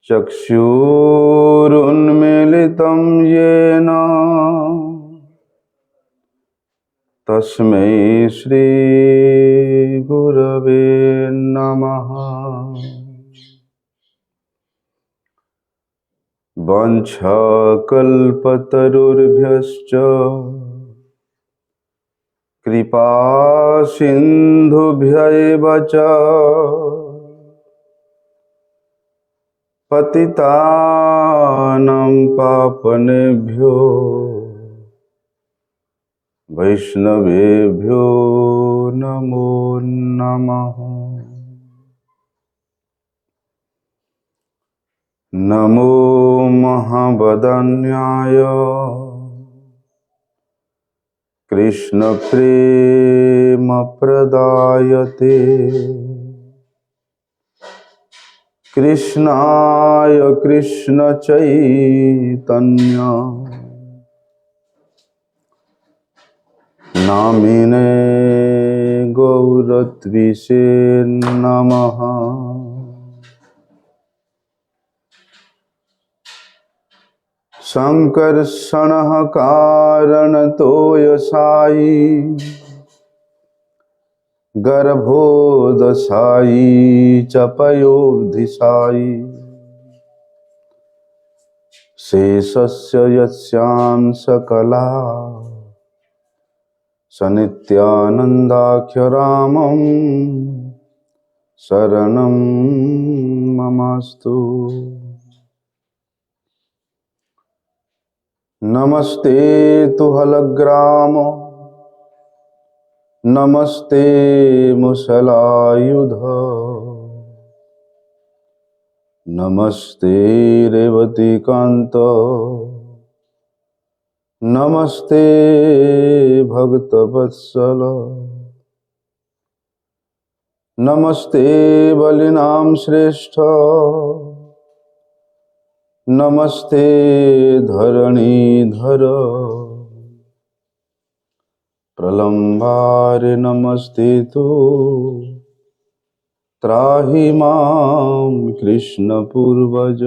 चक्षुरुन्मीलितं येन तस्मै श्रीगुरवे नमः। वाञ्छाकल्पतरुभ्यश्च कृपा सिन्धुभ्यैव च पतितानां पावनेभ्यो वैष्णवेभ्यो नमो नमः। नमो महावदन्याय कृष्णप्रेमप्रदायते कृष्णाय कृष्णचैतन्य नामिने गौरत्विषे नमः। संकर्षणः कारणतोयसायी गर्भोदशायी च पयोधिशायी शेषस्य यस्यां सकला सनित्यानन्दाख्यरामं शरणं ममास्तु। नमस्ते तु हलग्राम नमस्ते मुसलायुध नमस्ते रेवतीकान्त नमस्ते भक्तवत्सल नमस्ते बलिनां श्रेष्ठ नमस्ते धरणीधर प्रलम्बारे नमस्ते तु त्राहि मां कृष्ण पूर्वज।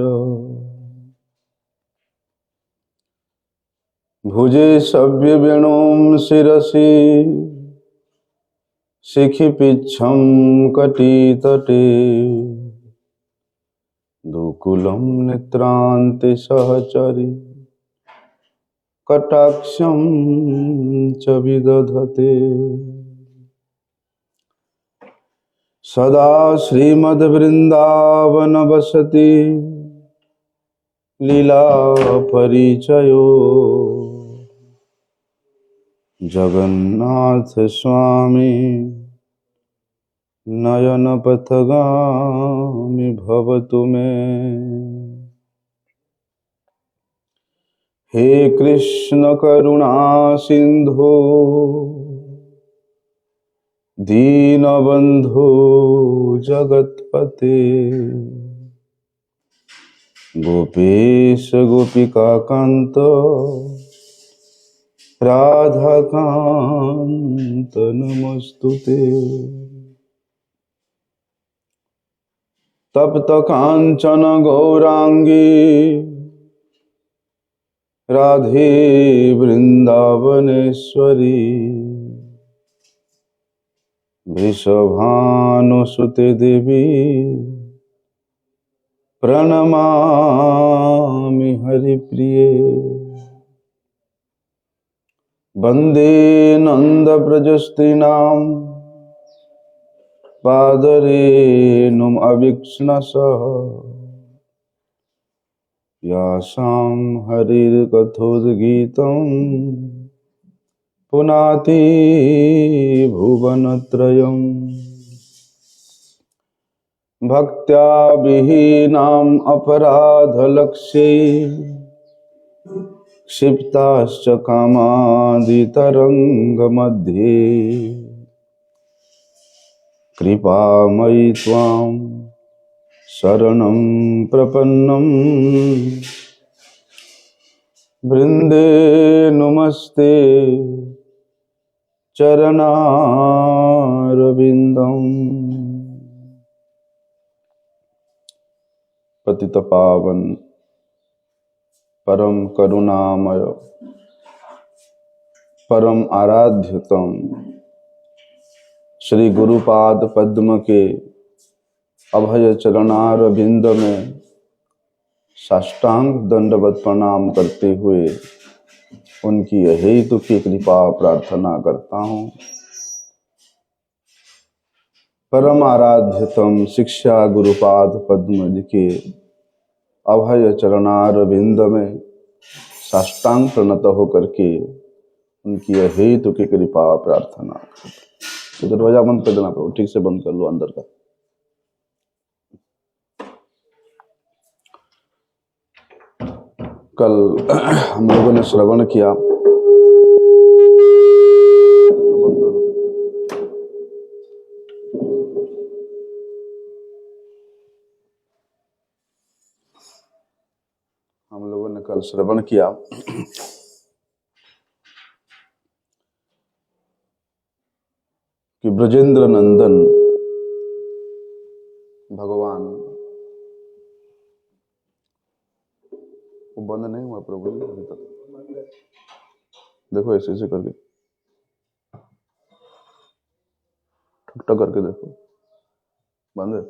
भुजे सव्यवेणुं शिरसि शिखिपिच्छं कटितटे दुकूलं नेत्रान्ते सहचरि कटाक्षं च विदधते। सदा श्रीमद्वृन्दावनवसति लीला परिचयो जगन्नाथ स्वामी नयनपथगामी भवतु मे। हे कृष्ण करुणा सिंधु दीनबंधु जगत्पते गोपेश गोपिकाकांत राधाकांत नमस्तुते। तप्त कांचन गौरांगी राधे वृंदावनेश्वरी वृषभानुसुते देवी प्रणमामि हरिप्रिये। वन्दे नन्दव्रजस्त्रीणां पादरेणुम् अवीक्ष्णसः यासां हरिर्कथोद्गीतं पुनाति भुवनत्रयम्। भक्त्या विहीनाम् अपराधलक्ष्ये क्षिप्ताश्च कामादितरङ्गमध्ये कृपामयि त्वां शरणं प्रपन्नं वृन्दे नमस्ते चरणारविन्दम्। पतित पावन परम करुणामय परम आराध्यतम श्री गुरुपाद पद्म के अभय चरणारविंद में साष्टांग दंडवत प्रणाम करते हुए उनकी अहेतु की कृपा प्रार्थना करता हूँ। परम आराध्यतम शिक्षा गुरुपाद पद्म जी के अभय चरणारविंद में साष्टांग प्रणत होकर के उनकी अहेतु की कृपा प्रार्थना। तो दरवाजा बंद कर देना पड़ो, ठीक से बंद कर लो अंदर का। कल हम लोगों ने श्रवण किया, हम लोगों ने कल श्रवण किया कि ब्रजेंद्र नंदन भगवान, वो बंद नहीं हुआ प्रभु अभी तक, देखो ऐसे ऐसे करके ठक ठक करके देखो, बंद है।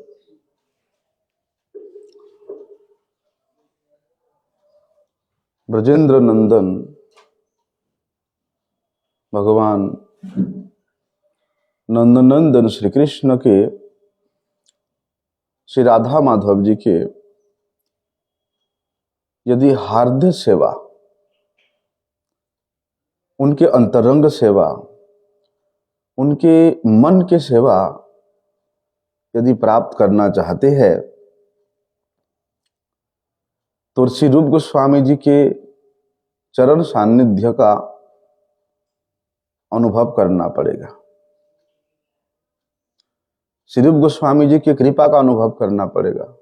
ब्रजेंद्र नंदन भगवान नंदनंदन श्री कृष्ण के, श्री राधा माधव जी के यदि हार्दिक सेवा, उनके अंतरंग सेवा, उनके मन के सेवा यदि प्राप्त करना चाहते हैं तो श्री रूप गोस्वामी जी के चरण सानिध्य का अनुभव करना पड़ेगा, श्री रूप गोस्वामी जी की कृपा का अनुभव करना पड़ेगा,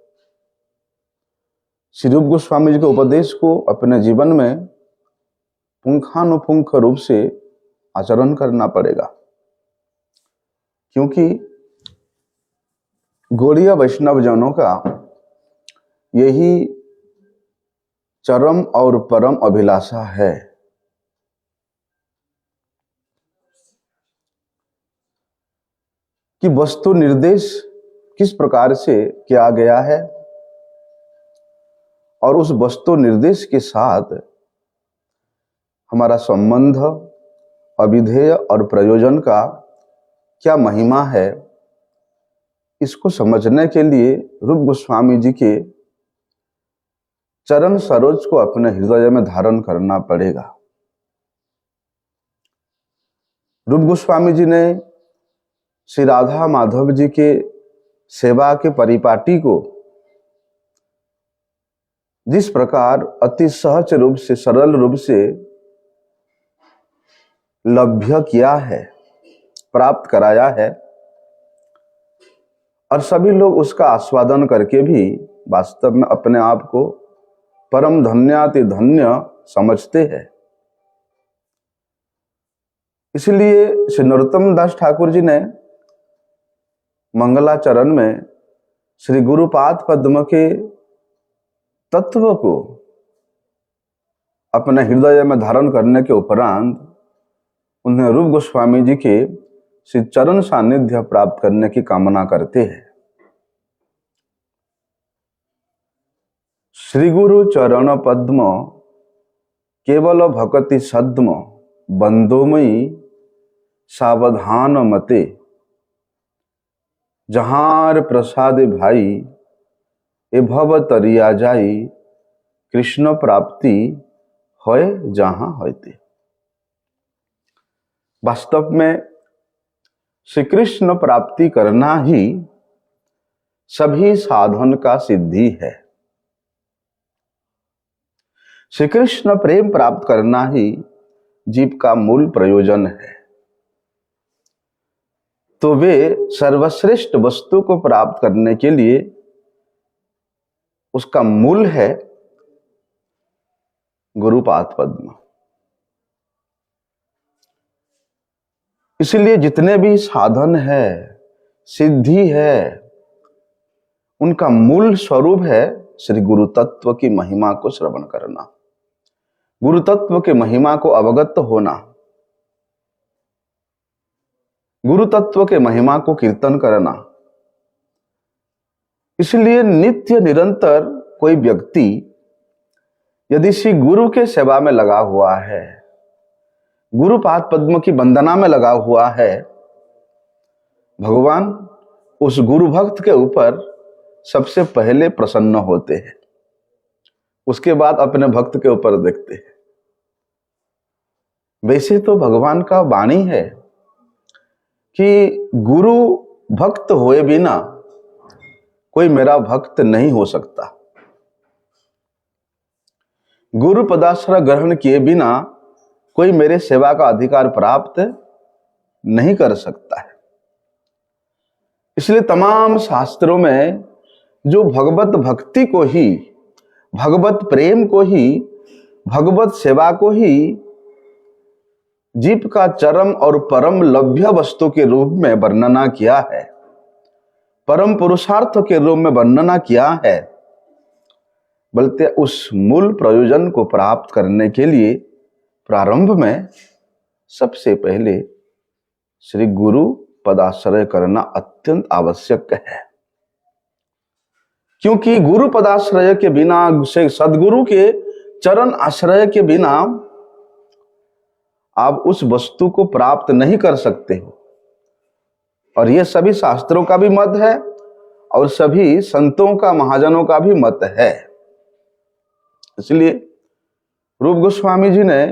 श्री रूप गोस्वामी जी के उपदेश को अपने जीवन में पुंखानुपुंख रूप से आचरण करना पड़ेगा। क्योंकि गौड़ीय वैष्णव जनों का यही चरम और परम अभिलाषा है कि वस्तु निर्देश किस प्रकार से किया गया है और उस वस्तु निर्देश के साथ हमारा संबंध, अविधेय और प्रयोजन का क्या महिमा है, इसको समझने के लिए रूप गोस्वामी जी के चरण सरोज को अपने हृदय में धारण करना पड़ेगा। रूप गोस्वामी जी ने श्री राधा माधव जी के सेवा के परिपाटी को जिस प्रकार अति सहज रूप से, सरल रूप से लभ्य किया है, प्राप्त कराया है, और सभी लोग उसका आस्वादन करके भी वास्तव में अपने आप को परम धन्याति धन्य समझते हैं। इसलिए श्री नरोत्तम दास ठाकुर जी ने मंगलाचरण में श्री गुरुपाद पद्म के तत्व को अपने हृदय में धारण करने के उपरांत उन्हें रूप गोस्वामी जी के श्री चरण सानिध्य प्राप्त करने की कामना करते हैं। श्री गुरु चरण पद्म केवल भक्ति सद्म बंदोमयी सावधान मते, जहार प्रसाद भाई ए भव तरिया जाई, कृष्ण प्राप्ति होय जहां होते। वास्तव में श्री कृष्ण प्राप्ति करना ही सभी साधन का सिद्धि है। श्री कृष्ण प्रेम प्राप्त करना ही जीव का मूल प्रयोजन है। तो वे सर्वश्रेष्ठ वस्तु को प्राप्त करने के लिए उसका मूल है गुरुपाद पद्म। इसलिए जितने भी साधन है, सिद्धि है, उनका मूल स्वरूप है श्री गुरु तत्व की महिमा को श्रवण करना, गुरु तत्व के महिमा को अवगत होना, गुरु तत्व के महिमा को कीर्तन करना। इसलिए नित्य निरंतर कोई व्यक्ति यदि श्री गुरु के सेवा में लगा हुआ है, गुरु पाद पद्म की वंदना में लगा हुआ है, भगवान उस गुरु भक्त के ऊपर सबसे पहले प्रसन्न होते हैं, उसके बाद अपने भक्त के ऊपर देखते हैं। वैसे तो भगवान का वाणी है कि गुरु भक्त होए बिना कोई मेरा भक्त नहीं हो सकता, गुरु पदाश्रय ग्रहण किए बिना कोई मेरे सेवा का अधिकार प्राप्त नहीं कर सकता है। इसलिए तमाम शास्त्रों में जो भगवत भक्ति को ही, भगवत प्रेम को ही, भगवत सेवा को ही जीव का चरम और परम लभ्य वस्तु के रूप में वर्णना किया है, परम पुरुषार्थ के रूप में वर्णना किया है, बल्कि उस मूल प्रयोजन को प्राप्त करने के लिए प्रारंभ में सबसे पहले श्री गुरु पदाश्रय करना अत्यंत आवश्यक है। क्योंकि गुरु पदाश्रय के बिना, सदगुरु के चरण आश्रय के बिना आप उस वस्तु को प्राप्त नहीं कर सकते हो। और यह सभी शास्त्रों का भी मत है और सभी संतों का, महाजनों का भी मत है। इसलिए रूप गोस्वामी जी ने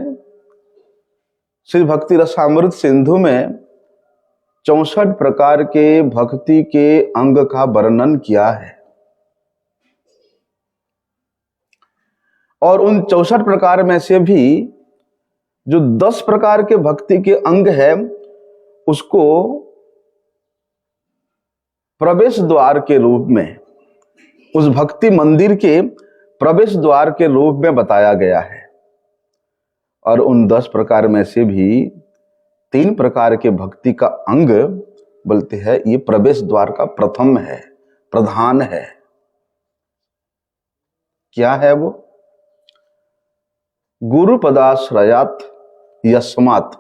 श्री भक्ति रसामृत सिंधु में 64 प्रकार के भक्ति के अंग का वर्णन किया है। और उन 64 प्रकार में से भी जो 10 प्रकार के भक्ति के अंग है, उसको प्रवेश द्वार के रूप में, उस भक्ति मंदिर के प्रवेश द्वार के रूप में बताया गया है। और उन 10 प्रकार में से भी 3 प्रकार के भक्ति का अंग बोलते हैं ये प्रवेश द्वार का प्रथम है, प्रधान है। क्या है वो? गुरु पदाश्रयात यस्मात्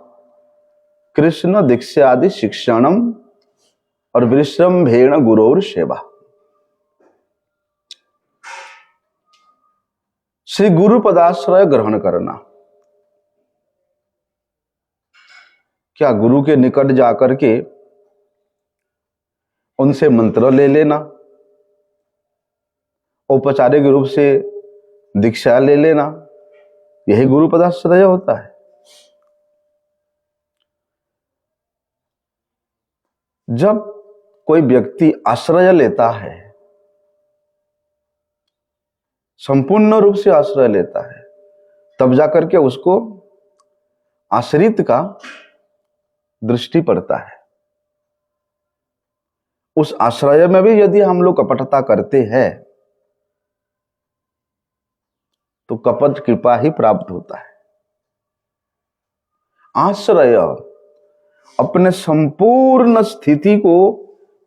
कृष्ण दीक्षादि शिक्षणम और विश्रम्भेण गुरोर सेवा। श्री गुरु पदाश्रय ग्रहण करना, क्या गुरु के निकट जाकर के उनसे मंत्र ले लेना, औपचारिक रूप से दीक्षा ले लेना, यही गुरु पदाश्रय होता है? जब कोई व्यक्ति आश्रय लेता है, संपूर्ण रूप से आश्रय लेता है, तब जाकर के उसको आश्रित का दृष्टि पड़ता है। उस आश्रय में भी यदि हम लोग कपटता करते हैं तो कपट कृपा ही प्राप्त होता है। आश्रय अपने संपूर्ण स्थिति को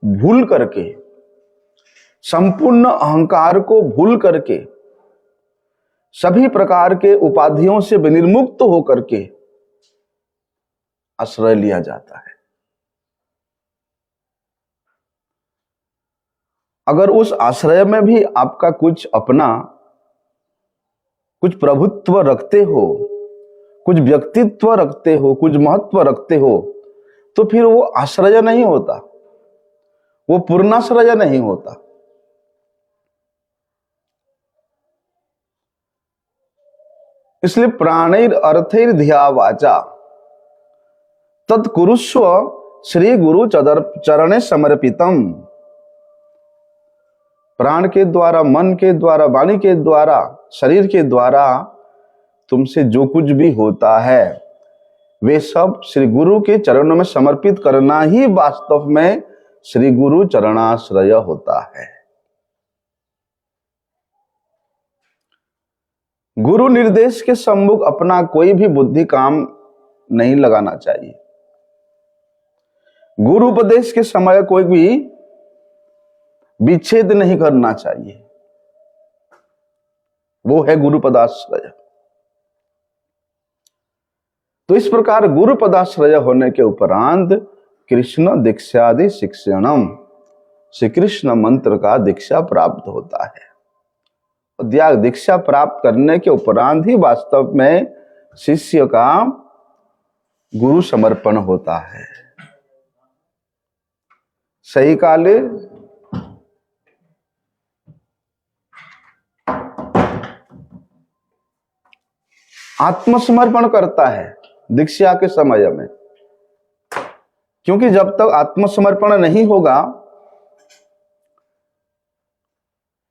भूल करके, संपूर्ण अहंकार को भूल करके, सभी प्रकार के उपाधियों से विनिर्मुक्त होकर के आश्रय लिया जाता है। अगर उस आश्रय में भी आपका कुछ अपना, कुछ प्रभुत्व रखते हो, कुछ व्यक्तित्व रखते हो, कुछ महत्व रखते हो, तो फिर वो आश्रय नहीं होता, वो पूर्णाश्रय नहीं होता। इसलिए प्राणैर अर्थैर धिया वाचा तत्कुरुष्व श्री गुरु चरणे समर्पितम। प्राण के द्वारा, मन के द्वारा, वाणी के द्वारा, शरीर के द्वारा तुमसे जो कुछ भी होता है वे सब श्री गुरु के चरणों में समर्पित करना ही वास्तव में श्री गुरु चरणाश्रय होता है। गुरु निर्देश के सम्मुख अपना कोई भी बुद्धि काम नहीं लगाना चाहिए। गुरु उपदेश के समय कोई भी विच्छेद नहीं करना चाहिए। वो है गुरु पदाश्रय। तो इस प्रकार गुरु पदाश्रय होने के उपरांत कृष्ण दीक्षादि शिक्षणम, श्री कृष्ण मंत्र का दीक्षा प्राप्त होता है। दीक्षा प्राप्त करने के उपरांत ही वास्तव में शिष्य का गुरु समर्पण होता है। सही काले आत्मसमर्पण करता है दीक्षा के समय में, क्योंकि जब तक आत्मसमर्पण नहीं होगा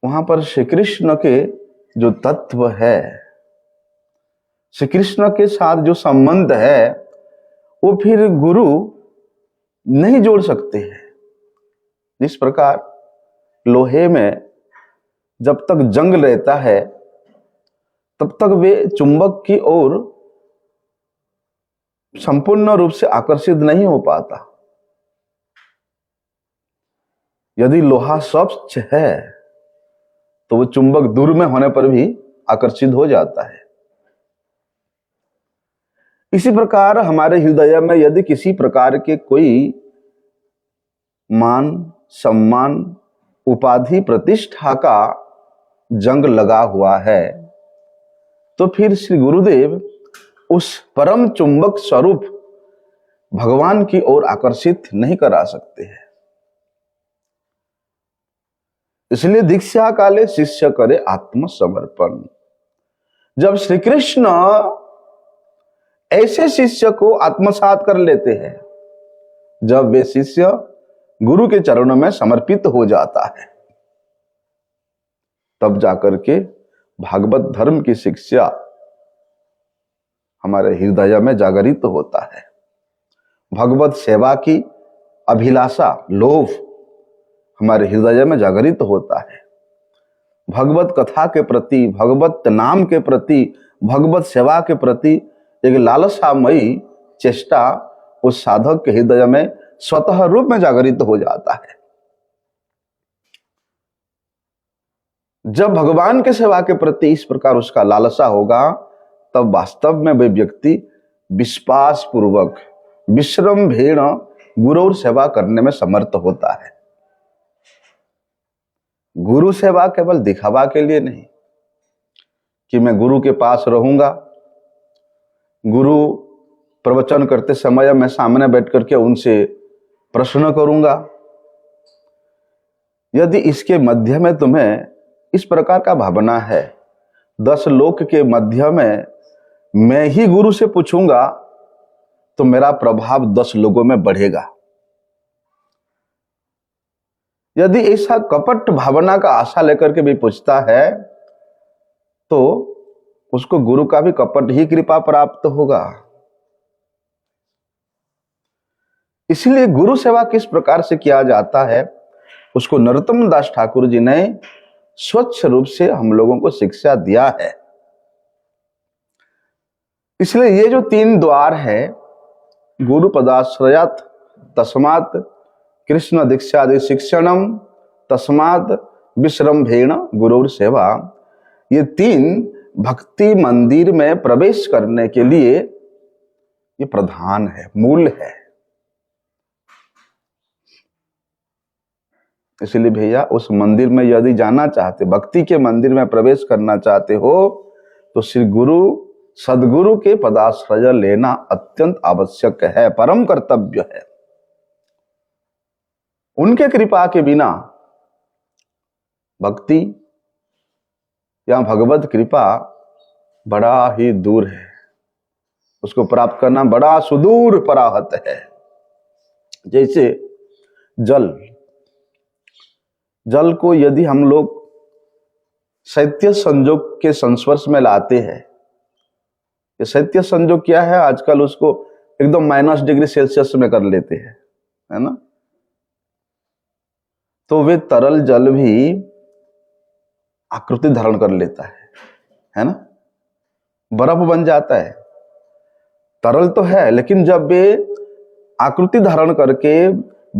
वहां पर श्री कृष्ण के जो तत्व है, श्री कृष्ण के साथ जो संबंध है, वो फिर गुरु नहीं जोड़ सकते हैं। जिस प्रकार लोहे में जब तक जंग रहता है तब तक वे चुंबक की ओर संपूर्ण रूप से आकर्षित नहीं हो पाता। यदि लोहा स्वच्छ है तो वो चुंबक दूर में होने पर भी आकर्षित हो जाता है। इसी प्रकार हमारे हृदय में यदि किसी प्रकार के कोई मान, सम्मान, उपाधि, प्रतिष्ठा का जंग लगा हुआ है, तो फिर श्री गुरुदेव उस परम चुंबक स्वरूप भगवान की ओर आकर्षित नहीं करा सकते हैं। इसलिए दीक्षा काले शिष्य करे आत्मसमर्पण। जब श्री कृष्ण ऐसे शिष्य को आत्मसात कर लेते हैं, जब वे शिष्य गुरु के चरणों में समर्पित हो जाता है, तब जाकर के भागवत धर्म की शिक्षा हमारे हृदय में जागरित होता है। भगवत सेवा की अभिलाषा, लोभ हमारे हृदय में जागरित होता है। भगवत कथा के प्रति, भगवत नाम के प्रति, भगवत सेवा के प्रति एक लालसामयी चेष्टा उस साधक के हृदय में स्वतः रूप में जागरित हो जाता है। जब भगवान के सेवा के प्रति इस प्रकार उसका लालसा होगा, तब वास्तव में वे व्यक्ति विश्वास पूर्वक विश्रम भेण गुरु और सेवा करने में समर्थ होता है। गुरु सेवा केवल दिखावा के लिए नहीं कि मैं गुरु के पास रहूंगा, गुरु प्रवचन करते समय मैं सामने बैठ करके उनसे प्रश्न करूंगा। यदि इसके मध्य में तुम्हें इस प्रकार का भावना है, 10 लोक के मध्य में मैं ही गुरु से पूछूंगा, तो मेरा प्रभाव 10 लोगों में बढ़ेगा। यदि ऐसा कपट भावना का आशा लेकर के भी पूछता है, तो उसको गुरु का भी कपट ही कृपा प्राप्त होगा। इसलिए गुरु सेवा किस प्रकार से किया जाता है, उसको नरोत्तम दास ठाकुर जी ने स्वच्छ रूप से हम लोगों को शिक्षा दिया है। इसलिए ये जो 3 द्वार है, गुरु पदाश्रयात तस्मात् कृष्ण दीक्षादि शिक्षणम तस्मात् विश्रम्भेण गुरुर सेवा, ये 3 भक्ति मंदिर में प्रवेश करने के लिए ये प्रधान है, मूल है। इसलिए भैया उस मंदिर में यदि जाना चाहते, भक्ति के मंदिर में प्रवेश करना चाहते हो, तो श्री गुरु सदगुरु के पदाश्रय लेना अत्यंत आवश्यक है, परम कर्तव्य है। उनके कृपा के बिना भक्ति या भगवत कृपा बड़ा ही दूर है, उसको प्राप्त करना बड़ा सुदूर पराहत है। जैसे जल को यदि हम लोग शैत्य संजोग के संस्पर्श में लाते हैं, ये शैत्य संजोग क्या है, आजकल उसको एकदम -डिग्री में कर लेते हैं, है ना। तो वे तरल जल भी आकृति धारण कर लेता है ना, बर्फ बन जाता है। तरल तो है, लेकिन जब वे आकृति धारण करके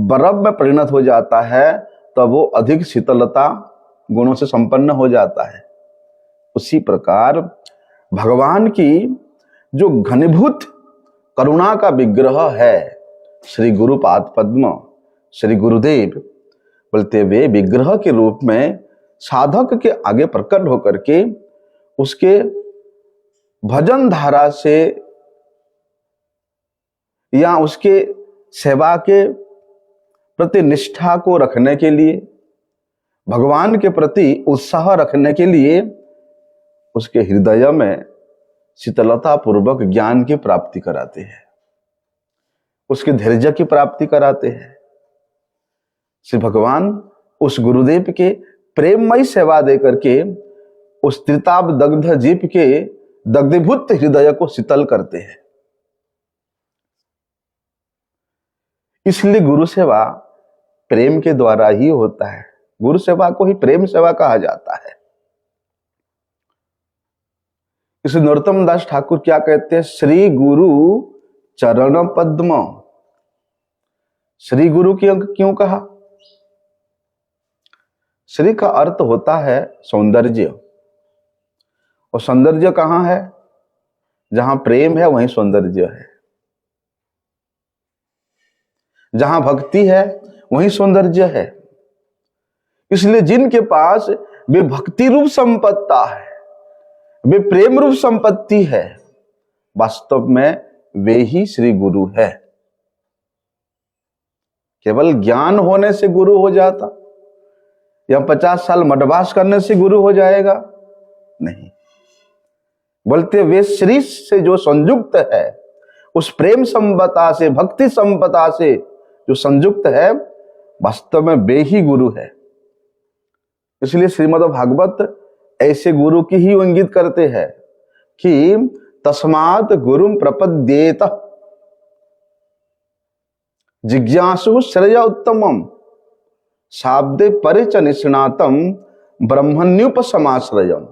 बर्फ में परिणत हो जाता है, तब वो अधिक शीतलता गुणों से संपन्न हो जाता है। उसी प्रकार भगवान की जो घनीभूत करुणा का विग्रह है श्री गुरुपाद पद्म, श्री गुरुदेव, बोलते वे विग्रह के रूप में साधक के आगे प्रकट होकर के उसके भजन धारा से या उसके सेवा के प्रति निष्ठा को रखने के लिए, भगवान के प्रति उत्साह रखने के लिए उसके हृदय में शीतलता पूर्वक ज्ञान की प्राप्ति कराते हैं, उसके धैर्य की प्राप्ति कराते हैं। श्री भगवान उस गुरुदेव के प्रेममय सेवा दे करके उस त्रिताप दग्ध जीव के दग्धीभूत हृदय को शीतल करते हैं। इसलिए गुरु सेवा प्रेम के द्वारा ही होता है। गुरु सेवा को ही प्रेम सेवा कहा जाता है। इसे नरोत्तम दास ठाकुर क्या कहते हैं? श्री गुरु चरण पद्म। श्री गुरु क्यों कहा? श्री का अर्थ होता है सौंदर्य, और सौंदर्य कहां है? जहां प्रेम है वहीं सौंदर्य है, जहां भक्ति है वहीं सौंदर्य है। इसलिए जिनके पास वे भक्ति रूप संपत्ता है, वे प्रेम रूप संपत्ति है, वास्तव में वे ही श्री गुरु है। केवल ज्ञान होने से गुरु हो जाता या 50 साल मठवास करने से गुरु हो जाएगा? नहीं। बोलते वे श्री से जो संयुक्त है, उस प्रेम संपदा से, भक्ति संपदा से जो संयुक्त है, वास्तव में वे ही गुरु है। इसलिए श्रीमद् भागवत ऐसे गुरु की ही इंगित करते हैं कि तस्मात् गुरुम प्रपद्येत जिज्ञासु श्रेय उत्तमम शाब्दे परिच निष्णातम ब्रह्मण्युपसमाश्रयम।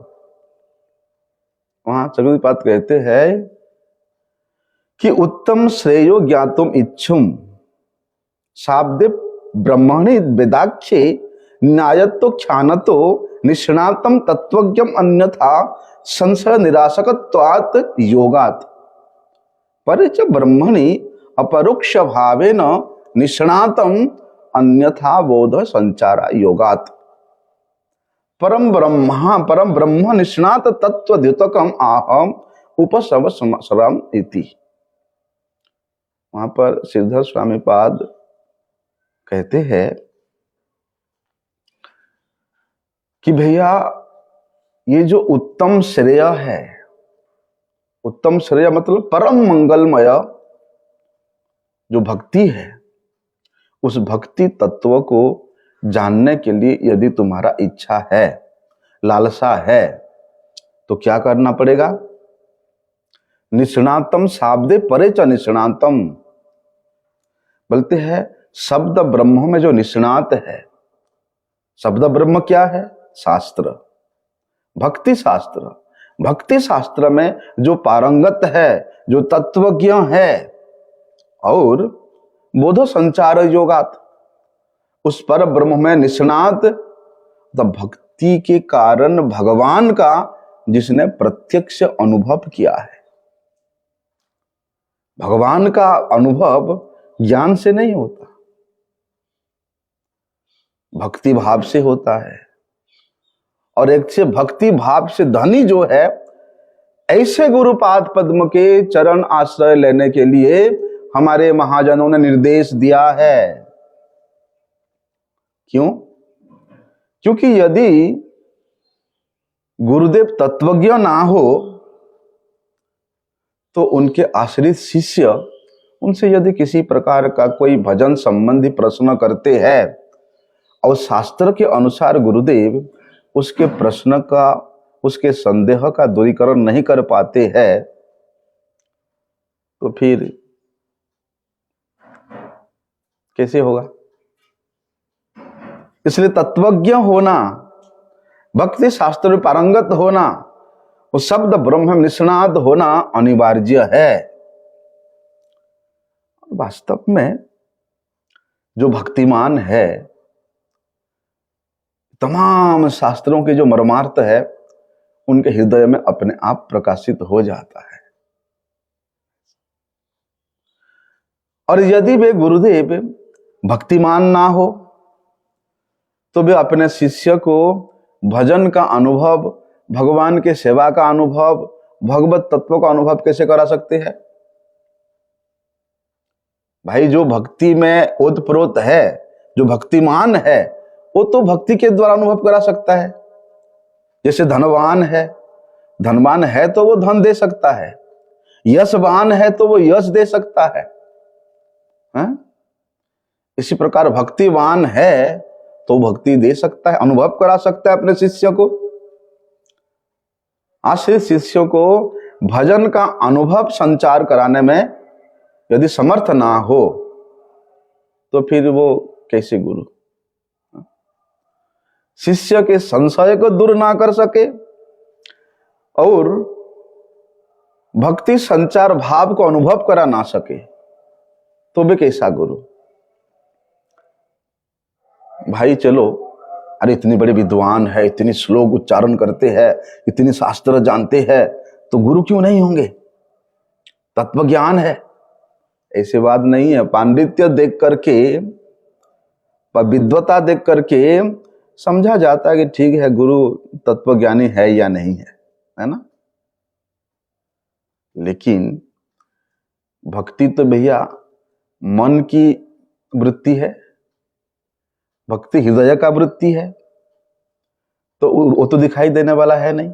वहां चक्रपाद कहते हैं कि उत्तम श्रेयो ज्ञातुम इच्छुम शाब्दे ब्रह्मणि वेदाख्ये न्यायत्व ख्यानतो निष्णातम तत्वज्ञम अन्यथा संशय निराशकत्वात् योगात् परिच ब्रह्मणि अपरोक्ष भावेन निष्णातम अन्यथा बोध संचारा योगात् परम ब्रह्म निष्णात तत्व द्योतकम आहम उपसवसरम इति। वहां पर श्रीधर स्वामी पाद कहते हैं कि भैया ये जो उत्तम श्रेय है, उत्तम श्रेय मतलब परम मंगलमय जो भक्ति है, उस भक्ति तत्व को जानने के लिए यदि तुम्हारा इच्छा है, लालसा है, तो क्या करना पड़ेगा? निष्णातम शाब्दे परे च निष्णातम। बोलते हैं शब्द ब्रह्म में जो निष्णात है, शब्द ब्रह्म क्या है? शास्त्र, भक्ति शास्त्र। भक्ति शास्त्र में जो पारंगत है, जो तत्वज्ञ है, और बोध संचार योगात, उस पर ब्रह्म में निष्णात, तो भक्ति के कारण भगवान का जिसने प्रत्यक्ष अनुभव किया है। भगवान का अनुभव ज्ञान से नहीं होता, भक्ति भाव से होता है। और एक से भक्ति भाव से धनी जो है, ऐसे गुरुपाद पद्म के चरण आश्रय लेने के लिए हमारे महाजनों ने निर्देश दिया है। क्यों? क्योंकि यदि गुरुदेव तत्वज्ञ ना हो तो उनके आश्रित शिष्य उनसे यदि किसी प्रकार का कोई भजन संबंधी प्रश्न करते हैं और शास्त्र के अनुसार गुरुदेव उसके प्रश्न का, उसके संदेह का दूरीकरण नहीं कर पाते हैं, तो फिर कैसे होगा? इसलिए तत्वज्ञ होना, भक्ति शास्त्र में पारंगत होना, उस शब्द ब्रह्म निष्णात होना अनिवार्य है। वास्तव में जो भक्तिमान है, तमाम शास्त्रों के जो मर्मार्थ है उनके हृदय में अपने आप प्रकाशित हो जाता है। और यदि वे गुरुदेव भक्तिमान ना हो तो वे अपने शिष्य को भजन का अनुभव, भगवान के सेवा का अनुभव, भगवत तत्व का अनुभव कैसे करा सकते हैं? भाई जो भक्ति में ओतप्रोत है, जो भक्तिमान है, वो तो भक्ति के द्वारा अनुभव करा सकता है। जैसे धनवान है तो वो धन दे सकता है, यशवान है तो वो यश दे सकता है, इसी प्रकार भक्तिवान है तो भक्ति दे सकता है, अनुभव करा सकता है अपने शिष्य को। आश्रित शिष्यों को भजन का अनुभव संचार कराने में यदि समर्थ ना हो तो फिर वो कैसे गुरु? शिष्य के संशय को दूर ना कर सके और भक्ति संचार भाव को अनुभव करा ना सके तो वे कैसा गुरु? भाई चलो, अरे इतनी बड़े विद्वान है, इतनी श्लोक उच्चारण करते हैं, इतनी शास्त्र जानते हैं, तो गुरु क्यों नहीं होंगे? तत्व ज्ञान है, ऐसी बात नहीं है। पांडित्य देख करके, विद्वता देख करके समझा जाता है कि ठीक है गुरु तत्वज्ञानी है या नहीं है ना? लेकिन भक्ति तो भैया मन की वृत्ति है, भक्ति हृदय का वृत्ति है, तो वो तो दिखाई देने वाला है नहीं।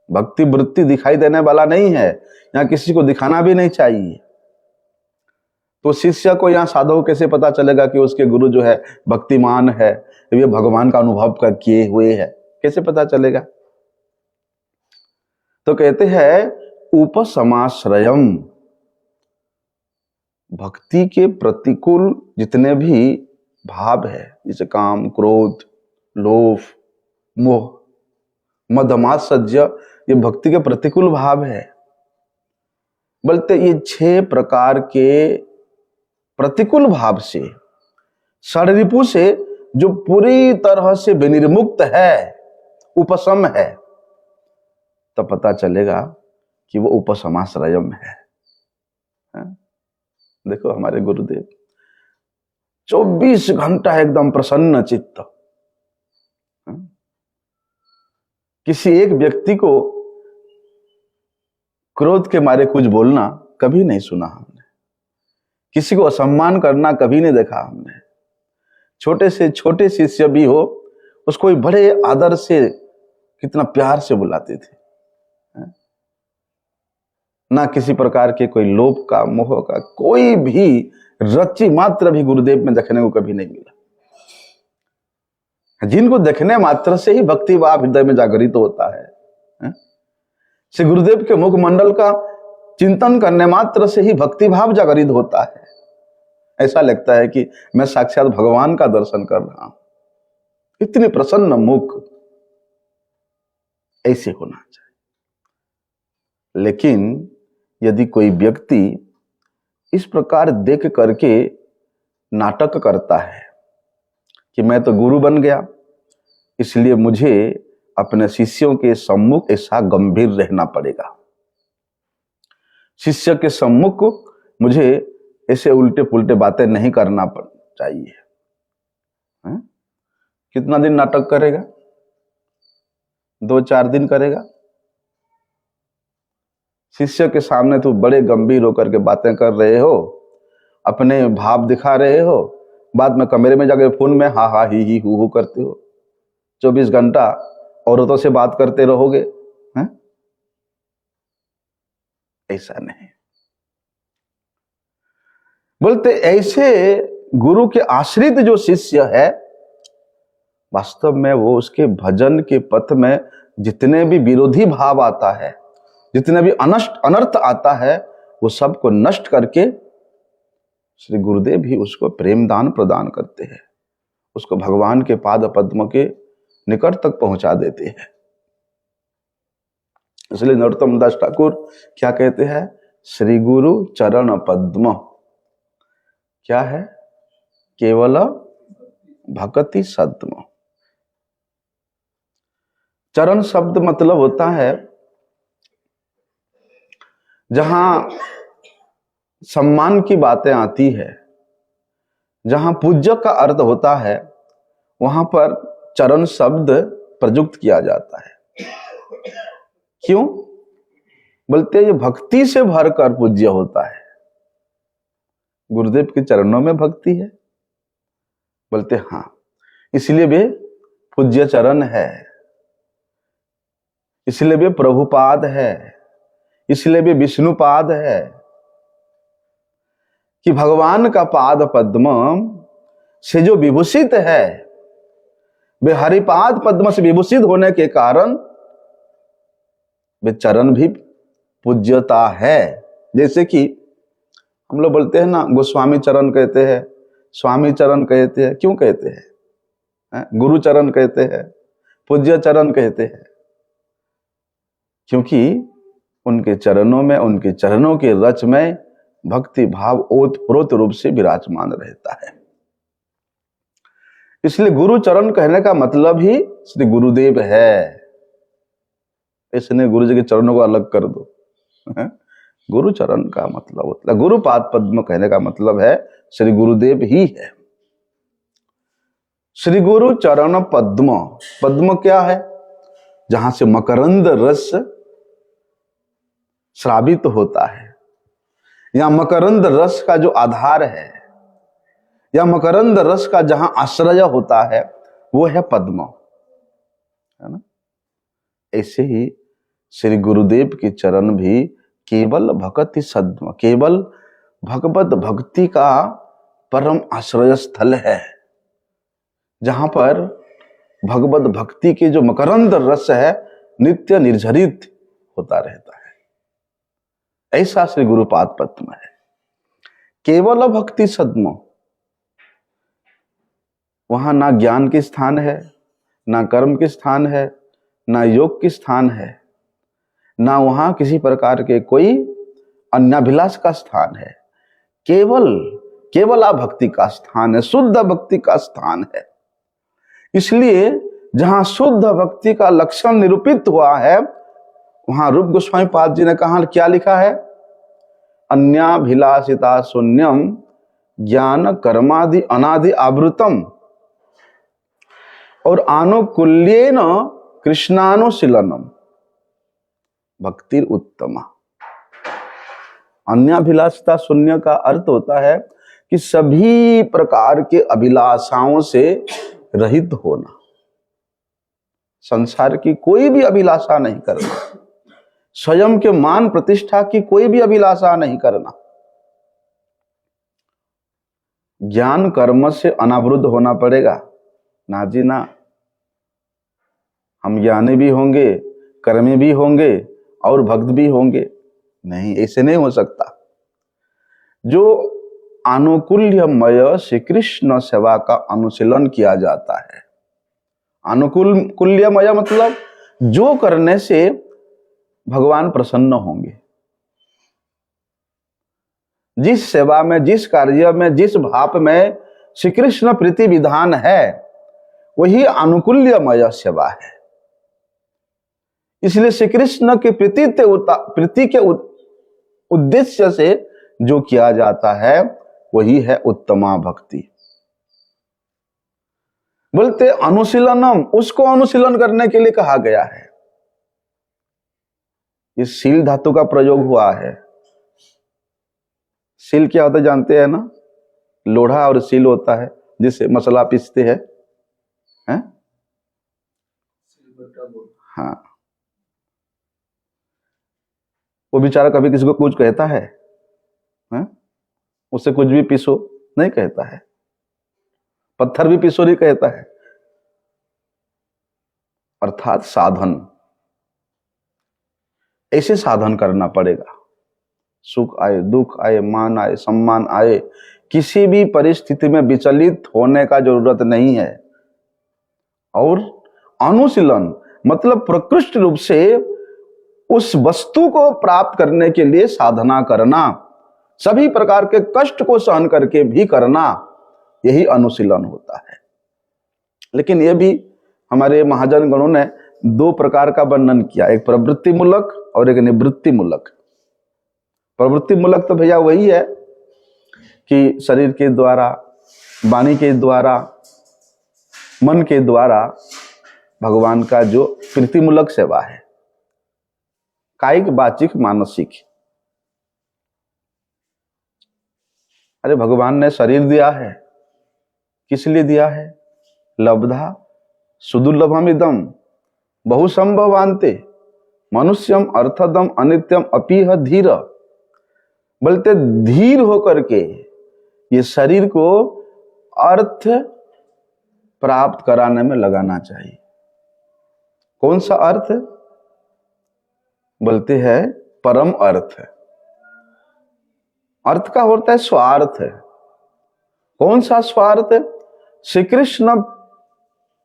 भक्ति वृत्ति दिखाई देने वाला नहीं है, यहाँ किसी को दिखाना भी नहीं चाहिए। तो शिष्य को यहाँ साधु कैसे पता चलेगा कि उसके गुरु जो है भक्तिमान है, ये भगवान का अनुभव कर किए हुए है? कैसे पता चलेगा? तो कहते हैं उपसमाश्रयम, भक्ति के प्रतिकूल जितने भी भाव है, जैसे काम, क्रोध, लोभ, मोह, मद, मात्सर्य, ये भक्ति के प्रतिकूल भाव है। बोलते ये 6 प्रकार के प्रतिकूल भाव से, षड्रिपु से जो पूरी तरह से विनिर्मुक्त है, उपशम है, तो पता चलेगा कि वो उपसमाश्रयम है। देखो हमारे गुरुदेव 24 घंटा एकदम प्रसन्न चित्त। किसी एक व्यक्ति को क्रोध के मारे कुछ बोलना कभी नहीं सुना हमने, किसी को असम्मान करना कभी नहीं देखा हमने। छोटे से छोटे शिष्य भी हो, उसको बड़े आदर से, कितना प्यार से बुलाते थे। ना किसी प्रकार के कोई लोभ का, मोह का कोई भी रच्ची मात्र भी गुरुदेव में देखने को कभी नहीं मिला। जिनको देखने मात्र से ही भक्ति भाव हृदय में जागृत होता है। श्री गुरुदेव के मुखमंडल का चिंतन करने मात्र से ही भक्ति भाव जागृत होता है। ऐसा लगता है कि मैं साक्षात भगवान का दर्शन कर रहा हूं। इतनी प्रसन्न मुख, ऐसे होना चाहिए। लेकिन यदि कोई व्यक्ति इस प्रकार देख करके नाटक करता है कि मैं तो गुरु बन गया, इसलिए मुझे अपने शिष्यों के सम्मुख ऐसा गंभीर रहना पड़ेगा, शिष्य के सम्मुख मुझे ऐसे उल्टे पुल्टे बातें नहीं करना चाहिए। कितना दिन नाटक करेगा? 2-4 दिन करेगा। शिष्य के सामने तो बड़े गंभीर होकर के बातें कर रहे हो, अपने भाव दिखा रहे हो, बाद में कमरे में जाकर फोन में हा हा ही हु करते हो। 24 घंटा औरतों से बात करते रहोगे, हैं? ऐसा नहीं। बोलते ऐसे गुरु के आश्रित जो शिष्य है, वास्तव में वो उसके भजन के पथ में जितने भी विरोधी भाव आता है, जितने भी अनर्थ आता है, वो सबको नष्ट करके श्री गुरुदेव ही उसको प्रेम दान प्रदान करते हैं, उसको भगवान के पाद पद्म के निकट तक पहुंचा देते हैं। इसलिए नरोत्तम दास ठाकुर क्या कहते हैं? श्री गुरु चरण पद्म क्या है? केवल भक्ति सद्म। चरण शब्द मतलब होता है जहां सम्मान की बातें आती है, जहां पूज्य का अर्थ होता है, वहां पर चरण शब्द प्रयुक्त किया जाता है। क्यों? बोलते ये भक्ति से भरकर पूज्य होता है। गुरुदेव के चरणों में भक्ति है, बोलते हाँ, इसलिए वे पूज्य चरण है, इसलिए वे प्रभुपाद है, इसलिए वे विष्णुपाद है। कि भगवान का पाद पद्म से जो विभूषित है, वे हरिपाद पद्म से विभूषित होने के कारण वे चरण भी पूज्यता है। जैसे कि हम लोग बोलते हैं ना, गोस्वामी चरण कहते हैं, स्वामी चरण कहते हैं। क्यों कहते हैं? गुरु चरण कहते हैं, पूज्य चरण कहते हैं, क्योंकि उनके चरणों में, उनके चरणों के रच में भक्ति भाव ओतप्रोत रूप से विराजमान रहता है। इसलिए गुरु चरण कहने का मतलब ही श्री गुरुदेव है। इसने गुरु जी के चरणों को अलग कर दो। गुरु चरण का मतलब होता है, गुरु पाद पद्म कहने का मतलब है श्री गुरुदेव ही है। श्री गुरु चरण पद्म, पद्म क्या है? जहां से मकरंद रस श्रावित होता है, या मकरंद रस का जो आधार है, या मकरंद रस का जहां आश्रय होता है, वो है पद्म, है ना। ऐसे ही श्री गुरुदेव के चरण भी केवल भक्ति सद्म, केवल भगवत भक्ति का परम आश्रय स्थल है, जहां पर भगवत भक्ति के जो मकरंद रस है नित्य निर्झरित होता रहता है। ऐसा श्री गुरुपाद पद्म है। केवल भक्ति सद्म, वहां ना ज्ञान के स्थान है, ना कर्म के स्थान है, ना योग के स्थान है, ना वहां किसी प्रकार के कोई अन्याभिलाष का स्थान है। केवल भक्ति का स्थान है, शुद्ध भक्ति का स्थान है। इसलिए जहां शुद्ध भक्ति का लक्षण निरूपित हुआ है, वहां रूप गोस्वामी पाद जी ने कहा, क्या लिखा है? अन्याभिलाषिता शून्यम ज्ञान कर्मादि अनादि आवृतम और आनुकूल्येन कृष्णानुशीलनम भक्ति उत्तमा। अन्याभिलाषिता शून्य का अर्थ होता है कि सभी प्रकार के अभिलाषाओं से रहित होना, संसार की कोई भी अभिलाषा नहीं करना, स्वयं के मान प्रतिष्ठा की कोई भी अभिलाषा नहीं करना, ज्ञान कर्म से अनावृत होना पड़ेगा। ना जी ना, हम ज्ञानी भी होंगे, कर्मी भी होंगे और भक्त भी होंगे, नहीं, ऐसे नहीं हो सकता। जो आनुकूल्यमय श्री कृष्ण सेवा का अनुशीलन किया जाता है, अनुकूल्यमय मतलब जो करने से भगवान प्रसन्न होंगे, जिस सेवा में, जिस कार्य में, जिस भाव में श्री कृष्ण प्रीति विधान है, वही अनुकूल्यमय सेवा है। इसलिए श्री कृष्ण की प्रीति के उद्देश्य से जो किया जाता है वही है उत्तमा भक्ति। बोलते अनुशीलनम, उसको अनुशीलन करने के लिए कहा गया है। इस सील धातु का प्रयोग हुआ है। सील क्या होता है जानते हैं ना? लोढ़ा और सील होता है जिससे मसाला पीसते हैं, हैं? हाँ, वो बेचारा कभी किसी को कुछ कहता है? उससे कुछ भी पीसो नहीं कहता है, पत्थर भी पीसो नहीं कहता है। अर्थात साधन, ऐसे साधन करना पड़ेगा। सुख आए, दुख आए, मान आए, सम्मान आए, किसी भी परिस्थिति में विचलित होने का जरूरत नहीं है। और अनुशीलन मतलब प्रकृष्ट रूप से उस वस्तु को प्राप्त करने के लिए साधना करना, सभी प्रकार के कष्ट को सहन करके भी करना, यही अनुशीलन होता है। लेकिन यह भी हमारे महाजन गणों ने दो प्रकार का वर्णन किया, एक प्रवृत्ति मूलक और एक निवृत्ति मूलक। प्रवृत्ति मूलक तो भैया वही है कि शरीर के द्वारा, वाणी के द्वारा, मन के द्वारा भगवान का जो प्रीतिमूलक सेवा है, कायिक, वाचिक, मानसिक। अरे भगवान ने शरीर दिया है, किस लिए दिया है? लब्धा सुदुर्लभम इदम बहुसंभवान्ते मनुष्यम अर्थदम अनित्यम अपीह धीर। बोलते धीर होकर के ये शरीर को अर्थ प्राप्त कराने में लगाना चाहिए। कौन सा अर्थ? बोलते हैं परम अर्थ। अर्थ का होता है स्वार्थ। कौन सा स्वार्थ? श्री कृष्ण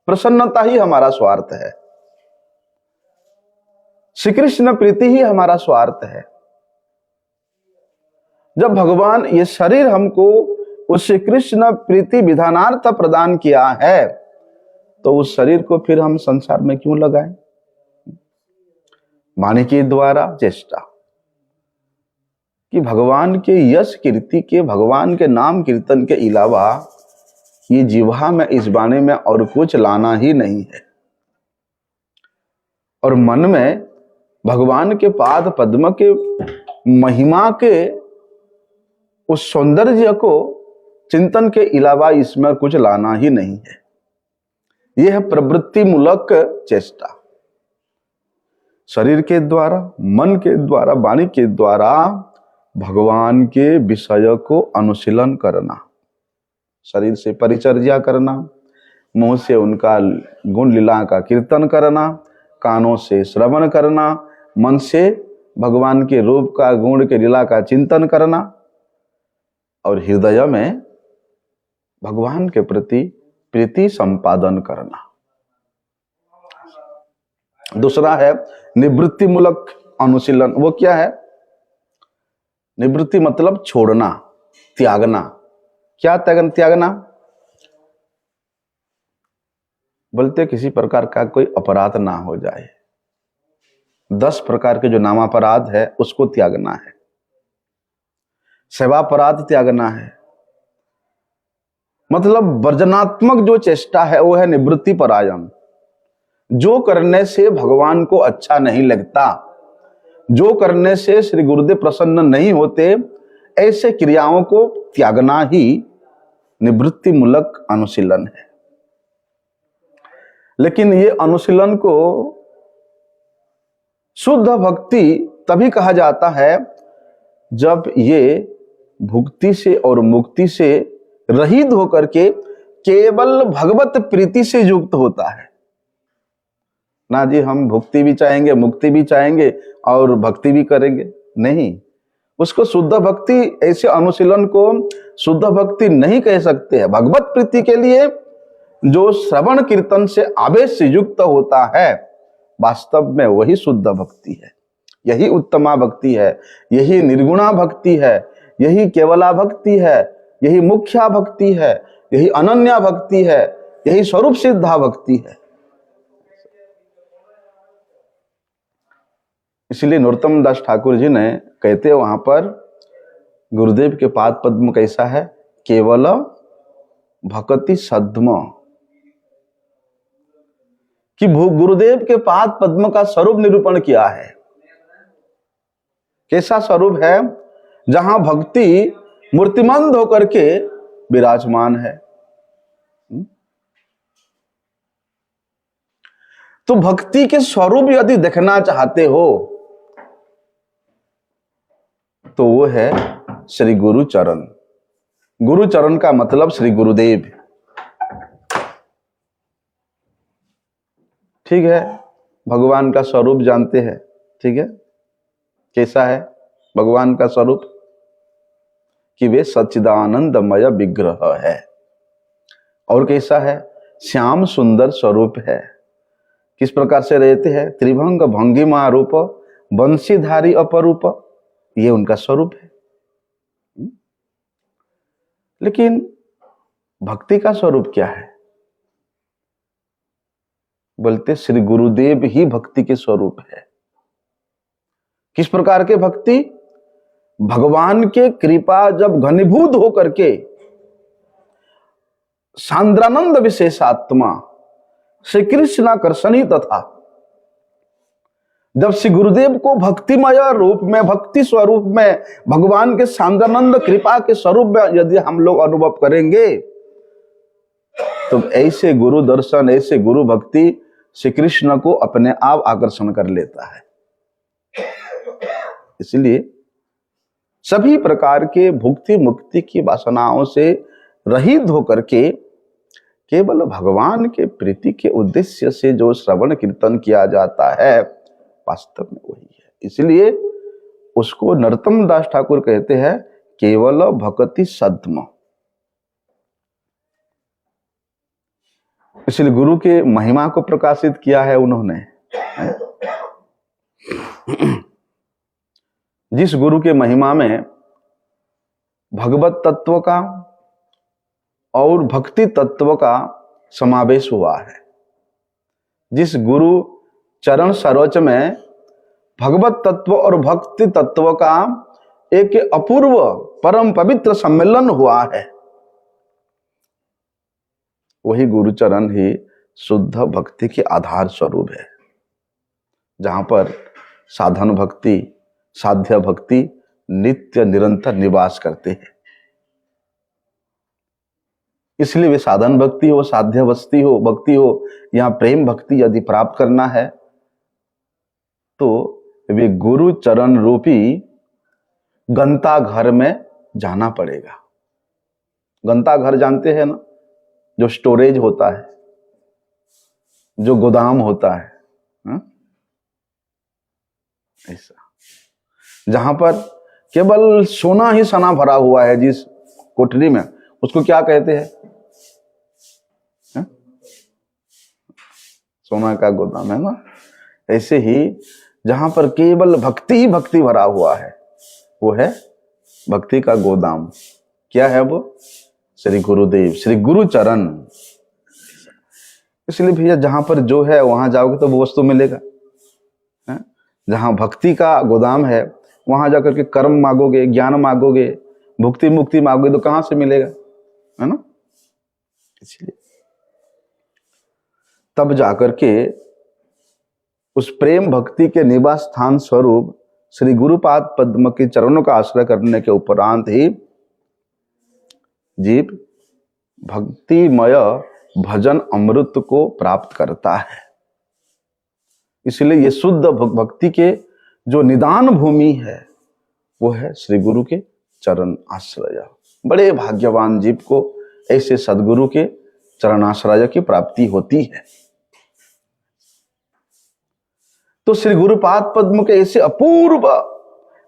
प्रसन्नता ही हमारा स्वार्थ है, श्री कृष्ण प्रीति ही हमारा स्वार्थ है। जब भगवान ये शरीर हमको उस श्री कृष्ण प्रीति विधानार्थ प्रदान किया है, तो उस शरीर को फिर हम संसार में क्यों लगाएं? वाणी के द्वारा चेष्टा कि भगवान के यश कीर्ति के, भगवान के नाम कीर्तन के अलावा ये जिह्वा में, इस वाणी में और कुछ लाना ही नहीं है। और मन में भगवान के पाद पद्म के महिमा के उस सौंदर्य को चिंतन के अलावा इसमें कुछ लाना ही नहीं है। यह है प्रवृत्ति मूलक चेष्टा। शरीर के द्वारा, मन के द्वारा, वाणी के द्वारा भगवान के विषय को अनुशीलन करना, शरीर से परिचर्या करना, मुंह से उनका गुण लीला का कीर्तन करना, कानों से श्रवण करना, मन से भगवान के रूप का, गुण के लीला का चिंतन करना, और हृदय में भगवान के प्रति प्रीति संपादन करना। दूसरा है निवृत्ति मूलक अनुशीलन। वो क्या है? निवृत्ति मतलब छोड़ना, त्यागना। क्या त्यागना? बोलते किसी प्रकार का कोई अपराध ना हो जाए। 10 प्रकार के जो नामापराध है उसको त्यागना है। सेवापराध त्यागना है। मतलब वर्जनात्मक जो चेष्टा है वो है निवृत्ति परायण। जो करने से भगवान को अच्छा नहीं लगता, जो करने से श्री गुरुदेव प्रसन्न नहीं होते, ऐसे क्रियाओं को त्यागना ही निवृत्ति मूलक अनुशीलन है। लेकिन ये अनुशीलन को शुद्ध भक्ति तभी कहा जाता है जब ये भुक्ति से और मुक्ति से रहित होकर के केवल भगवत प्रीति से युक्त होता है। ना जी हम भुक्ति भी चाहेंगे, मुक्ति भी चाहेंगे और भक्ति भी करेंगे, नहीं। उसको शुद्ध भक्ति, ऐसे अनुशीलन को शुद्ध भक्ति नहीं कह सकते हैं। भगवत प्रीति के लिए जो श्रवण कीर्तन से आवेश से युक्त होता है, वास्तव में वही शुद्ध भक्ति है। यही उत्तमा भक्ति है, यही निर्गुणा भक्ति है, यही केवला भक्ति है, यही मुख्या भक्ति है, यही अनन्या भक्ति है, यही स्वरूप सिद्धा भक्ति है। इसलिए नरोत्तम दास ठाकुर जी ने कहते हैं वहां पर, गुरुदेव के पाद पद्म कैसा है? केवल भक्ति सद्म। कि गुरुदेव के पाद पद्म का स्वरूप निरूपण किया है। कैसा स्वरूप है? जहां भक्ति मूर्तिमंत होकर के विराजमान है। तो भक्ति के स्वरूप यदि देखना चाहते हो तो वो है श्री गुरु चरण। गुरु चरण का मतलब श्री गुरुदेव। ठीक है, भगवान का स्वरूप जानते हैं। ठीक है, कैसा है भगवान का स्वरूप? कि वे सच्चिदानंदमय विग्रह है। और कैसा है? श्याम सुंदर स्वरूप है। किस प्रकार से रहते हैं? त्रिभंग भंगिमा रूप, बंशीधारी अपरूप, ये उनका स्वरूप है। लेकिन भक्ति का स्वरूप क्या है? बोलते श्री गुरुदेव ही भक्ति के स्वरूप है। किस प्रकार के भक्ति? भगवान के कृपा जब घनीभूत होकर के सांद्रानंद विशेषात्मा श्री कृष्णाकर्षणी तथा जब श्री गुरुदेव को भक्तिमय रूप में, भक्ति स्वरूप में, भगवान के सांद्रानंद कृपा के स्वरूप में यदि हम लोग अनुभव करेंगे तो ऐसे गुरु दर्शन, ऐसे गुरु भक्ति श्री कृष्ण को अपने आप आकर्षण कर लेता है। इसलिए सभी प्रकार के भुक्ति मुक्ति की वासनाओं से रहित होकर के केवल भगवान के प्रीति के उद्देश्य से जो श्रवण कीर्तन किया जाता है वास्तव में वही है। इसलिए उसको नरोत्तम दास ठाकुर कहते हैं केवल भक्ति सद्म। इसलिए गुरु के महिमा को प्रकाशित किया है उन्होंने। जिस गुरु के महिमा में भगवत तत्व का और भक्ति तत्व का समावेश हुआ है, जिस गुरु चरण सरोज में भगवत तत्व और भक्ति तत्व का एक अपूर्व परम पवित्र सम्मेलन हुआ है, वही गुरुचरण ही शुद्ध भक्ति के आधार स्वरूप है, जहां पर साधन भक्ति, साध्य भक्ति नित्य निरंतर निवास करते हैं। इसलिए वे साधन भक्ति हो, साध्य भक्ति हो, यहां प्रेम भक्ति यदि प्राप्त करना है तो वे गुरु चरण रूपी गंता घर में जाना पड़ेगा। गंता घर जानते हैं ना, जो स्टोरेज होता है, जो गोदाम होता है, ऐसा, जहां पर केवल सोना ही सोना भरा हुआ है। जिस कोठरी में, उसको क्या कहते हैं? सोना का गोदाम है ना। ऐसे ही जहां पर केवल भक्ति ही भक्ति भरा हुआ है, वो है भक्ति का गोदाम। क्या है वो? श्री गुरुदेव, श्री गुरु चरण। इसलिए भैया जहां पर जो है वहां जाओगे तो वो वस्तु मिलेगा। जहां भक्ति का गोदाम है वहां जाकर के कर्म मांगोगे, ज्ञान मांगोगे, भुक्ति मुक्ति मांगोगे तो कहां से मिलेगा, है ना। इसलिए तब जाकर के उस प्रेम भक्ति के निवास स्थान स्वरूप श्री गुरुपाद पद्म के चरणों का आश्रय करने के उपरांत ही जीव भक्तिमय भजन अमृत को प्राप्त करता है। इसलिए ये शुद्ध भक्ति के जो निदान भूमि है वो है श्री गुरु के चरण आश्रय। बड़े भाग्यवान जीव को ऐसे सदगुरु के चरणाश्रय की प्राप्ति होती है। तो श्री गुरुपाद पद्म के ऐसे अपूर्व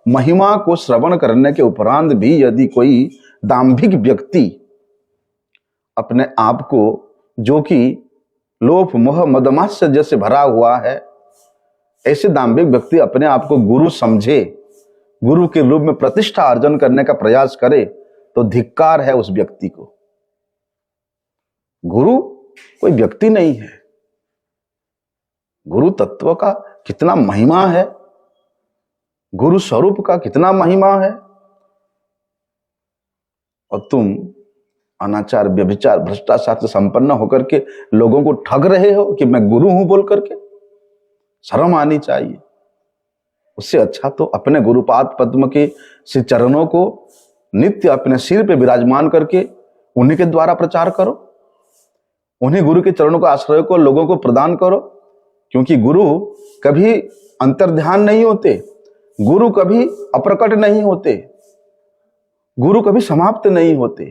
महिमा को श्रवण करने के उपरांत भी यदि कोई दाम्भिक व्यक्ति अपने आप को, जो कि लोभ मोह मदमात्सर्य जैसे भरा हुआ है, ऐसे दाम्भिक व्यक्ति अपने आप को गुरु समझे, गुरु के रूप में प्रतिष्ठा अर्जन करने का प्रयास करे, तो धिक्कार है उस व्यक्ति को। गुरु कोई व्यक्ति नहीं है। गुरु तत्व का कितना महिमा है, गुरु स्वरूप का कितना महिमा है, और तुम अनाचार, व्यभिचार, भ्रष्टाचार से संपन्न होकर के लोगों को ठग रहे हो कि मैं गुरु हूं बोल करके। शर्म आनी चाहिए। उससे अच्छा तो अपने गुरुपाद पद्म के श्री चरणों को नित्य अपने सिर पे विराजमान करके उन्हीं के द्वारा प्रचार करो, उन्हीं गुरु के चरणों का आश्रय को लोगों को प्रदान करो। क्योंकि गुरु कभी अंतर्ध्यान नहीं होते, गुरु कभी अप्रकट नहीं होते, गुरु कभी समाप्त नहीं होते।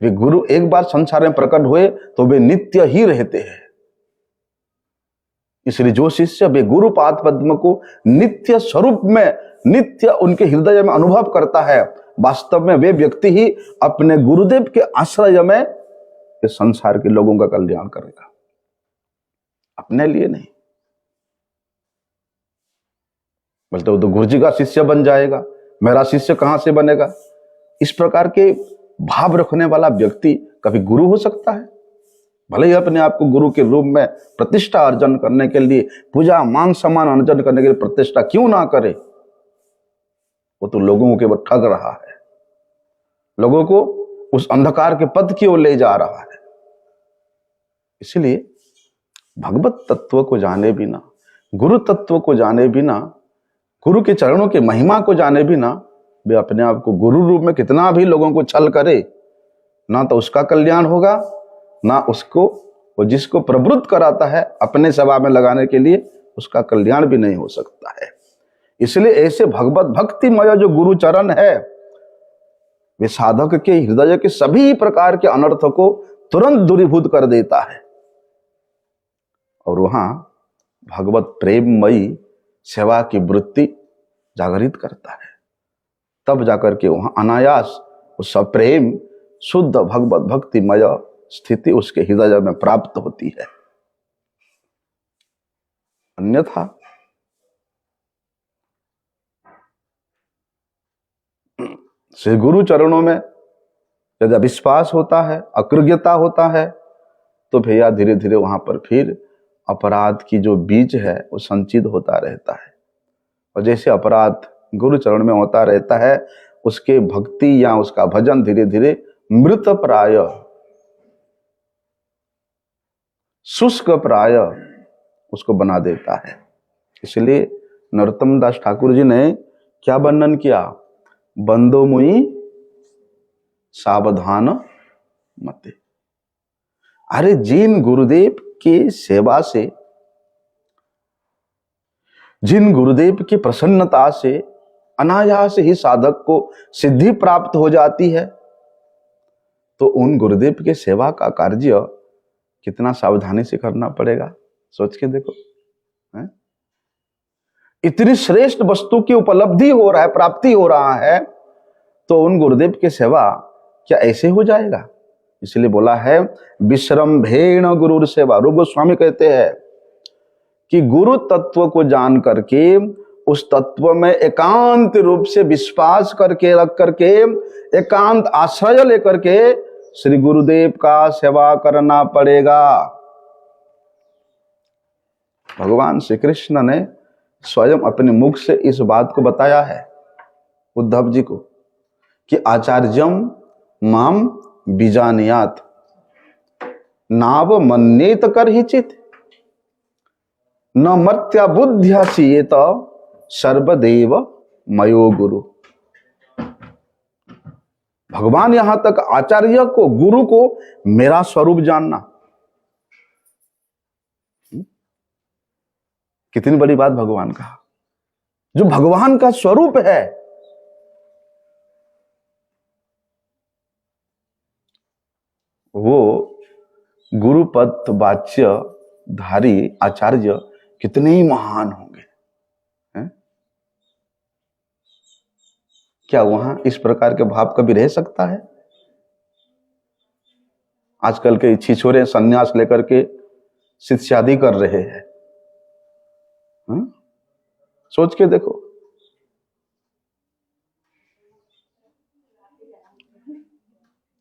वे गुरु एक बार संसार में प्रकट हुए तो वे नित्य ही रहते हैं। इसलिए जो शिष्य वे गुरुपाद पद्म को नित्य स्वरूप में, नित्य उनके हृदय में अनुभव करता है, वास्तव में वे व्यक्ति ही अपने गुरुदेव के आश्रय में इस संसार के लोगों का कल्याण करेगा, अपने लिए नहीं। बोलते वो तो गुरु जी का शिष्य बन जाएगा, मेरा शिष्य कहां से बनेगा। इस प्रकार के भाव रखने वाला व्यक्ति कभी गुरु हो सकता है? भले ही अपने आप को गुरु के रूप में प्रतिष्ठा अर्जन करने के लिए, पूजा मान सम्मान अर्जन करने के लिए प्रतिष्ठा क्यों ना करे, वो तो लोगों को केवल ठग रहा है, लोगों को उस अंधकार के पद की ओर ले जा रहा है। इसलिए भगवत तत्व को जाने बिना, गुरु तत्व को जाने बिना, गुरु के चरणों की महिमा को जाने बिना वे अपने आप को गुरु रूप में कितना भी लोगों को छल करे, ना तो उसका कल्याण होगा, ना उसको, वो जिसको प्रवृत्त कराता है अपने सभा में लगाने के लिए, उसका कल्याण भी नहीं हो सकता है। इसलिए ऐसे भगवत भक्तिमय जो गुरु चरण है, वे साधक के हृदय के सभी प्रकार के अनर्थ को तुरंत दूरीभूत कर देता है और वहां भगवत प्रेममयी सेवा की वृत्ति जागृत करता है। तब जाकर के वहां अनायास उस प्रेम शुद्ध भगवत भक्तिमय स्थिति उसके हृदय में प्राप्त होती है। अन्यथा श्री गुरु चरणों में यदि अविश्वास होता है, अकृतज्ञता होता है, तो भैया धीरे धीरे वहां पर फिर अपराध की जो बीज है वो संचित होता रहता है। और जैसे अपराध गुरु चरण में होता रहता है, उसके भक्ति या उसका भजन धीरे धीरे मृत प्राय, शुष्क प्राय उसको बना देता है। इसलिए नरोत्तम दास ठाकुर जी ने क्या वर्णन किया, बंदो मुई सावधान मते। अरे जिन गुरुदेव की सेवा से, जिन गुरुदेव की प्रसन्नता से अनायास ही साधक को सिद्धि प्राप्त हो जाती है, तो उन गुरुदेव के सेवा का कार्य कितना सावधानी से करना पड़ेगा, सोच के देखो। इतनी श्रेष्ठ वस्तु की उपलब्धि हो रहा है, प्राप्ति हो रहा है, तो उन गुरुदेव की सेवा क्या ऐसे हो जाएगा? इसलिए बोला है विश्रम्भेण गुरु सेवा। रूप गोस्वामी कहते हैं कि गुरु तत्व को जान करके, उस तत्व में एकांत रूप से विश्वास करके, रख करके, एकांत आश्रय लेकर के श्री गुरुदेव का सेवा करना पड़ेगा। भगवान श्री कृष्ण ने स्वयं अपने मुख से इस बात को बताया है उद्धव जी को कि आचार्यम माम बीजानियात नाव मन्येत कर ही चित न मर्त्या बुद्ध्यासीयेत सर्वदेव मयो गुरु। भगवान यहां तक आचार्य को, गुरु को मेरा स्वरूप जानना, कितनी बड़ी बात भगवान का, जो भगवान का स्वरूप है, वो गुरु पद वाच्य धारी आचार्य कितने ही महान होंगे, हैं? क्या वहां इस प्रकार के भाव कभी रह सकता है? आजकल के छिछोरे सन्यास लेकर के शिष्यादि कर रहे हैं, सोच के देखो।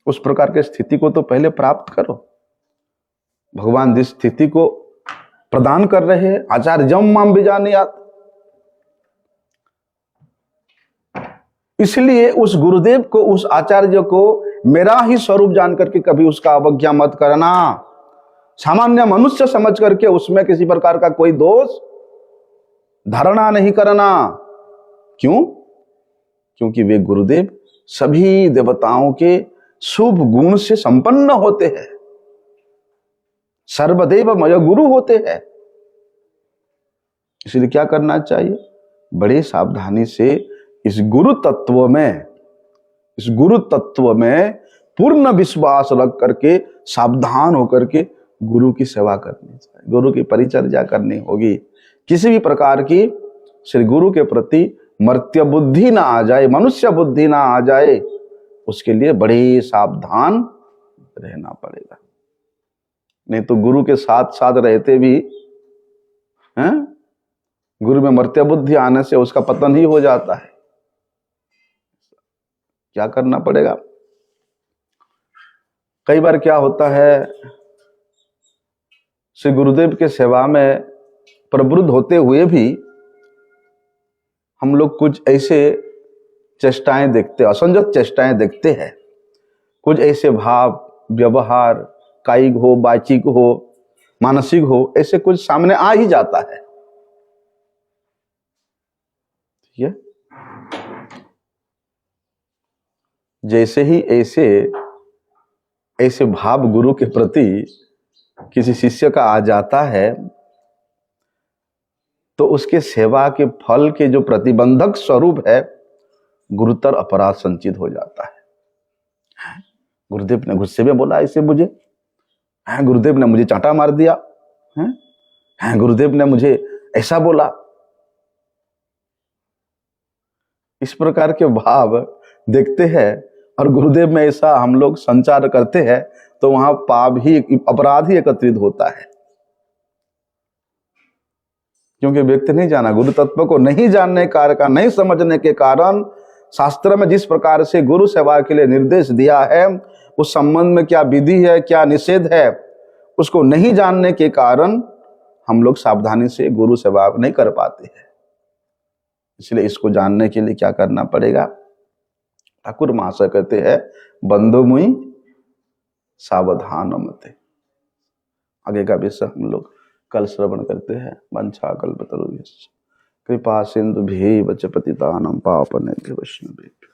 उस प्रकार की स्थिति को तो पहले प्राप्त करो। भगवान जिस स्थिति को प्रदान कर रहे हैं, आचार्यम माम बीजानियात, इसलिए उस गुरुदेव को, उस आचार्य को मेरा ही स्वरूप जान करके कभी उसका अवज्ञा मत करना। सामान्य मनुष्य समझ करके उसमें किसी प्रकार का कोई दोष धारणा नहीं करना। क्यों? क्योंकि वे गुरुदेव सभी देवताओं के शुभ गुण से संपन्न होते हैं, सर्वदेव मय गुरु होते हैं। इसलिए क्या करना चाहिए? बड़े सावधानी से इस गुरु तत्व में पूर्ण विश्वास रख करके, सावधान होकर के गुरु की सेवा करनी चाहिए, गुरु की परिचर्या करनी होगी। किसी भी प्रकार की श्री गुरु के प्रति मर्त्य बुद्धि ना आ जाए, मनुष्य बुद्धि ना आ जाए, उसके लिए बड़े सावधान रहना पड़ेगा। नहीं तो गुरु के साथ साथ रहते भी हैं, गुरु में मर्त्य बुद्धि आने से उसका पतन ही हो जाता है। क्या करना पड़ेगा? कई बार क्या होता है, श्री गुरुदेव के सेवा में प्रवृत्त होते हुए भी हम लोग कुछ ऐसे चेष्टाएं देखते, असंजत चेष्टाएं देखते हैं, कुछ ऐसे भाव व्यवहार कायिक हो, वाचिक हो, मानसिक हो, ऐसे कुछ सामने आ ही जाता है। ठीक है, जैसे ही ऐसे भाव गुरु के प्रति किसी शिष्य का आ जाता है तो उसके सेवा के फल के जो प्रतिबंधक स्वरूप है गुरुतर अपराध संचित हो जाता है। गुरुदेव ने गुस्से में बोला ऐसे मुझे, गुरुदेव ने मुझे चांटा मार दिया, गुरुदेव ने मुझे ऐसा बोला, इस प्रकार के भाव देखते हैं और गुरुदेव में ऐसा हम लोग संचार करते हैं तो वहां पाप ही, अपराध ही एकत्रित होता है। क्योंकि व्यक्ति नहीं जाना, गुरु तत्व को नहीं जानने का नहीं समझने के कारण शास्त्र में जिस प्रकार से गुरु सेवा के लिए निर्देश दिया है उस संबंध में क्या विधि है, क्या निषेध है, उसको नहीं जानने के कारण हम लोग सावधानी से गुरु सेवा नहीं कर पाते हैं। इसलिए इसको जानने के लिए क्या करना पड़ेगा? ठाकुर महाशय कहते हैं बंधु मुई सावधान मते। आगे का विषय हम लोग कल श्रवण करते हैं। वंशा कल्पतरुभ्यश्च कृपा सिंधुभ्यैव च पतितानां पावनेभ्यो वैष्णवेभ्यो